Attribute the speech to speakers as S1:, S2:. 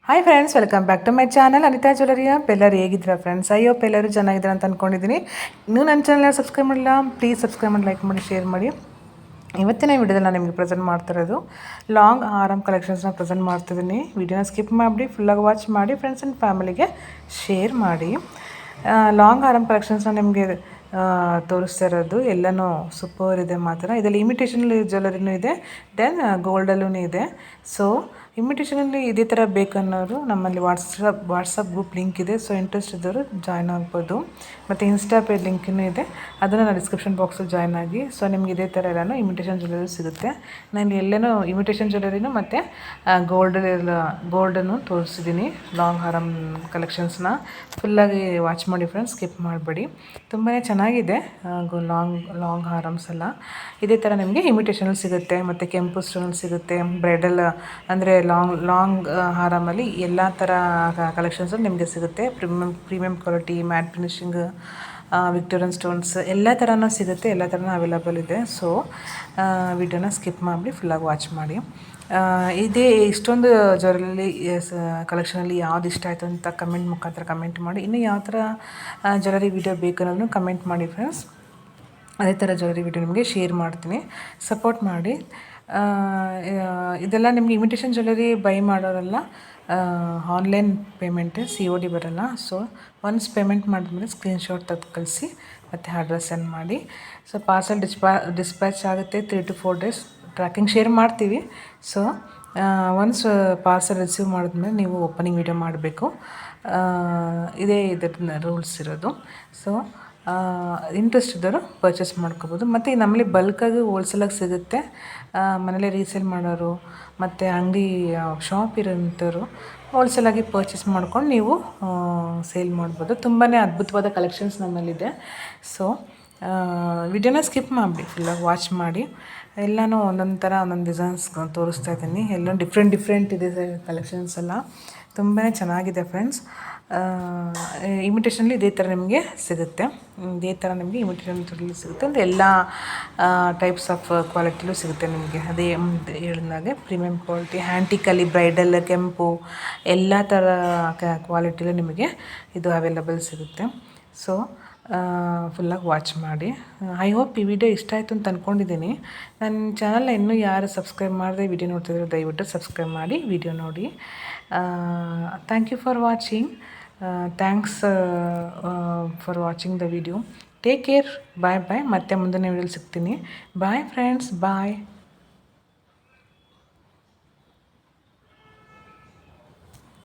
S1: Hi friends, welcome back to my channel Anita ಜ್ಯುವೆಲರಿಯ. ಎಲ್ಲರೂ ಹೇಗಿದ್ದೀರಾ ಫ್ರೆಂಡ್ಸ್? ಅಯ್ಯೋ ಎಲ್ಲರೂ ಚೆನ್ನಾಗಿದ್ದೀರಾ ಅಂತ ಅಂದ್ಕೊಂಡಿದ್ದೀನಿ. ಇನ್ನೂ ನನ್ನ ಚಾನಲ್ ಸಬ್ಸ್ಕ್ರೈಬ್ ಮಾಡಿಲ್ಲ, ಪ್ಲೀಸ್ ಸಬ್ಸ್ಕ್ರೈಬ್ ಮಾಡಿ, ಲೈಕ್ ಮಾಡಿ, ಶೇರ್ ಮಾಡಿ. ಇವತ್ತಿನ ವಿಡಿಯೋದಲ್ಲಿ ನಾನು ನಿಮಗೆ ಪ್ರೆಸೆಂಟ್ ಮಾಡ್ತಿರೋದು ಲಾಂಗ್ ಆರಮ್ ಕಲೆಕ್ಷನ್ಸ್ನ ಪ್ರೆಸೆಂಟ್ ಮಾಡ್ತಿದ್ದೀನಿ. ವಿಡಿಯೋನ ಸ್ಕಿಪ್ ಮಾಡಿ ಫುಲ್ಲಾಗಿ ವಾಚ್ ಮಾಡಿ, ಫ್ರೆಂಡ್ಸ್ ಆ್ಯಂಡ್ ಫ್ಯಾಮಿಲಿಗೆ ಶೇರ್ ಮಾಡಿ. ಲಾಂಗ್ ಆರಮ್ ಕಲೆಕ್ಷನ್ಸ್ನ ನಿಮಗೆ ತೋರಿಸ್ತಾ ಇರೋದು ಎಲ್ಲನೂ ಸೂಪರ್ ಇದೆ ಮಾತ್ರ. ಇದರಲ್ಲಿ ಇಮಿಟೇಷನ್ ಜ್ಯುವೆಲರಿನೂ ಇದೆ, ದೆನ್ ಗೋಲ್ಡಲ್ಲೂ ಇದೆ. ಸೊ ಇಮಿಟೇಷನಲ್ಲಿ ಇದೇ ಥರ ಬೇಕನ್ನೋರು ನಮ್ಮಲ್ಲಿ ವಾಟ್ಸಪ್ ಗ್ರೂಪ್ ಲಿಂಕ್ ಇದೆ. ಸೊ ಇಂಟ್ರೆಸ್ಟ್ ಇದ್ದವರು ಜಾಯ್ನ್ ಆಗ್ಬೋದು. ಮತ್ತು ಇನ್ಸ್ಟಾ ಪೇಜ್ ಲಿಂಕೂ ಇದೆ, ಅದನ್ನು ನಾನು ಡಿಸ್ಕ್ರಿಪ್ಷನ್ ಬಾಕ್ಸಲ್ಲಿ ಜಾಯ್ನ್ ಆಗಿ. ಸೊ ನಿಮ್ಗೆ ಇದೇ ಥರ ಎಲ್ಲನೂ ಇಮಿಟೇಷನ್ ಜ್ಯುವೆಲರಿ ಸಿಗುತ್ತೆ. ನಾನು ಎಲ್ಲನೂ ಇಮಿಟೇಷನ್ ಜ್ಯುವೆಲರಿನೂ ಮತ್ತು ಗೋಲ್ಡನ್ನು ತೋರಿಸಿದ್ದೀನಿ. ಲಾಂಗ್ ಹಾರಮ್ ಕಲೆಕ್ಷನ್ಸ್ನ ಫುಲ್ಲಾಗಿ ವಾಚ್ ಮಾಡಿ ಫ್ರೆಂಡ್ಸ್, ಸ್ಕಿಪ್ ಮಾಡಬೇಡಿ. ತುಂಬಾ ಚೆನ್ನಾಗಿದೆ ಲಾಂಗ್ ಹಾರಮ್ಸ್ ಎಲ್ಲ. ಇದೇ ಥರ ನಿಮಗೆ ಇಮಿಟೇಷನಲ್ಲಿ ಸಿಗುತ್ತೆ, ಮತ್ತು ಕೆಂಪು ಸ್ಟೋನಲ್ಲಿ ಸಿಗುತ್ತೆ. ಬ್ರೈಡಲ್ ಅಂದರೆ ಲಾಂಗ್ ಹಾರಮಲ್ಲಿ ಎಲ್ಲ ಥರ ಕಲೆಕ್ಷನ್ಸು ನಿಮಗೆ ಸಿಗುತ್ತೆ. Premium quality, mat finishing, Victorian stones ಎಲ್ಲ ಥರನೂ ಸಿಗುತ್ತೆ. ಎಲ್ಲ ಥರನೂ ಅವೈಲಬಲ್ ಇದೆ. ಸೊ ವಿಡಿಯೋನ ಸ್ಕಿಪ್ ಮಾಡಿ ಫುಲ್ಲಾಗಿ ವಾಚ್ ಮಾಡಿ. ಇದೇ ಇಷ್ಟೊಂದು ಜ್ಯುವೆಲರಿ ಕಲೆಕ್ಷನಲ್ಲಿ ಯಾವ್ದು ಇಷ್ಟ ಆಯಿತು ಅಂತ ಕಮೆಂಟ್ ಮುಖಾಂತರ ಕಮೆಂಟ್ ಮಾಡಿ. ಇನ್ನು ಯಾವ ಥರ ಜ್ಯುವೆಲರಿ ವಿಡಿಯೋ ಬೇಕು ಅನ್ನೋದನ್ನು ಕಮೆಂಟ್ ಮಾಡಿ ಫ್ರೆಂಡ್ಸ್. ಅದೇ ಥರ ಜ್ಯುವೆಲರಿ ವಿಡಿಯೋ ನಿಮಗೆ ಶೇರ್ ಮಾಡ್ತೀನಿ, ಸಪೋರ್ಟ್ ಮಾಡಿ. ಇದೆಲ್ಲ ನಿಮಗೆ ಇಮಿಟೇಷನ್ ಜ್ಯುವೆಲರಿ ಬೈ ಮಾಡೋರಲ್ಲ, ಆನ್ಲೈನ್ ಪೇಮೆಂಟೇ, COD ಬರೋಲ್ಲ. ಸೊ ಒನ್ಸ್ ಪೇಮೆಂಟ್ ಮಾಡಿದ್ಮೇಲೆ ಸ್ಕ್ರೀನ್ಶಾಟ್ ತೆಗೆದು ಕಳಿಸಿ ಮತ್ತು ಅಡ್ರೆಸ್ ಸೆಂಡ್ ಮಾಡಿ. ಸೊ ಪಾರ್ಸಲ್ ಡಿಸ್ಪ್ಯಾಚ್ ಆಗುತ್ತೆ 3 to 4 days. ಟ್ರ್ಯಾಕಿಂಗ್ ಶೇರ್ ಮಾಡ್ತೀವಿ. ಸೊ ಒನ್ಸ್ ಪಾರ್ಸಲ್ ರಿಸೀವ್ ಮಾಡಿದ್ಮೇಲೆ ನೀವು ಓಪನಿಂಗ್ ವಿಡಿಯೋ ಮಾಡಬೇಕು. ಇದೇ ಇದರ ರೂಲ್ಸ್ ಇರೋದು. ಸೊ ಇಂಟ್ರೆಸ್ಟ್ ಇದ್ದವರು ಪರ್ಚೇಸ್ ಮಾಡ್ಕೋಬೋದು. ಮತ್ತು ನಮ್ಮಲ್ಲಿ ಬಲ್ಕಾಗಿ ಹೋಲ್ಸೇಲಾಗಿ ಸಿಗುತ್ತೆ. ಮನೇಲಿ ರೀಸೇಲ್ ಮಾಡೋರು ಮತ್ತು ಅಂಗಡಿ ಶಾಪ್ ಇರೋಂಥವ್ರು ಹೋಲ್ಸೇಲಾಗಿ ಪರ್ಚೇಸ್ ಮಾಡ್ಕೊಂಡು ನೀವು ಸೇಲ್ ಮಾಡ್ಬೋದು. ತುಂಬಾ ಅದ್ಭುತವಾದ ಕಲೆಕ್ಷನ್ಸ್ ನಮ್ಮಲ್ಲಿದೆ. ಸೊ ವಿಡಿಯೋನ ಸ್ಕಿಪ್ ಮಾಡಿಬಿಡಿ, ಫುಲ್ಲಾಗಿ ವಾಚ್ ಮಾಡಿ. ಎಲ್ಲನೂ ಒಂದೊಂದು ಥರ ಒಂದೊಂದು ಡಿಸೈನ್ಸ್ ತೋರಿಸ್ತಾ ಇದ್ದೀನಿ. ಎಲ್ಲ ಡಿಫ್ರೆಂಟ್ ಇದೆ ಕಲೆಕ್ಷನ್ಸ್ ಎಲ್ಲ. ತುಂಬಾ ಚೆನ್ನಾಗಿದೆ ಫ್ರೆಂಡ್ಸ್. ಇಮಿಟೇಷನಲ್ಲಿ ಇದೇ ಥರ ನಿಮಗೆ ಸಿಗುತ್ತೆ. ಇದೇ ಥರ ನಿಮಗೆ ಇಮಿಟೇಷನ್ ಸಿಗುತ್ತೆ. ಅಂದರೆ ಎಲ್ಲ ಟೈಪ್ಸ್ ಆಫ್ ಕ್ವಾಲಿಟಿಲೂ ಸಿಗುತ್ತೆ ನಿಮಗೆ. ಅದೇ ಹೇಳಿದಾಗೆ ಪ್ರೀಮಿಯಮ್ ಕ್ವಾಲಿಟಿ, ಆ್ಯಂಟಿಕಲ್ಲಿ ಬ್ರೈಡಲ್, ಕೆಂಪು ಎಲ್ಲ ಥರ ಕ್ವಾಲಿಟಿಲೂ ನಿಮಗೆ ಇದು ಅವೈಲಬಲ್ ಸಿಗುತ್ತೆ. ಸೊ ಫುಲ್ಲಾಗಿ ವಾಚ್ ಮಾಡಿ. ಐ ಹೋಪ್ ಈ ವಿಡಿಯೋ ಇಷ್ಟ ಆಯಿತು ಅಂತ ಅಂದ್ಕೊಂಡಿದ್ದೀನಿ. ನನ್ನ ಚಾನಲ್ನ ಇನ್ನೂ ಯಾರು ಸಬ್ಸ್ಕ್ರೈಬ್ ಮಾಡದೆ ವಿಡಿಯೋ ನೋಡ್ತಿದ್ರು ದಯವಿಟ್ಟು ಸಬ್ಸ್ಕ್ರೈಬ್ ಮಾಡಿ ವಿಡಿಯೋ ನೋಡಿ. Thank you for watching. Thanks for watching the video. Take care. Bye. ಮತ್ತೆ ಮುಂದಿನ ವಿಡಿಯೋಲಿ ಸಿಗ್ತೀನಿ. ಬಾಯ್ ಫ್ರೆಂಡ್ಸ್, ಬಾಯ್.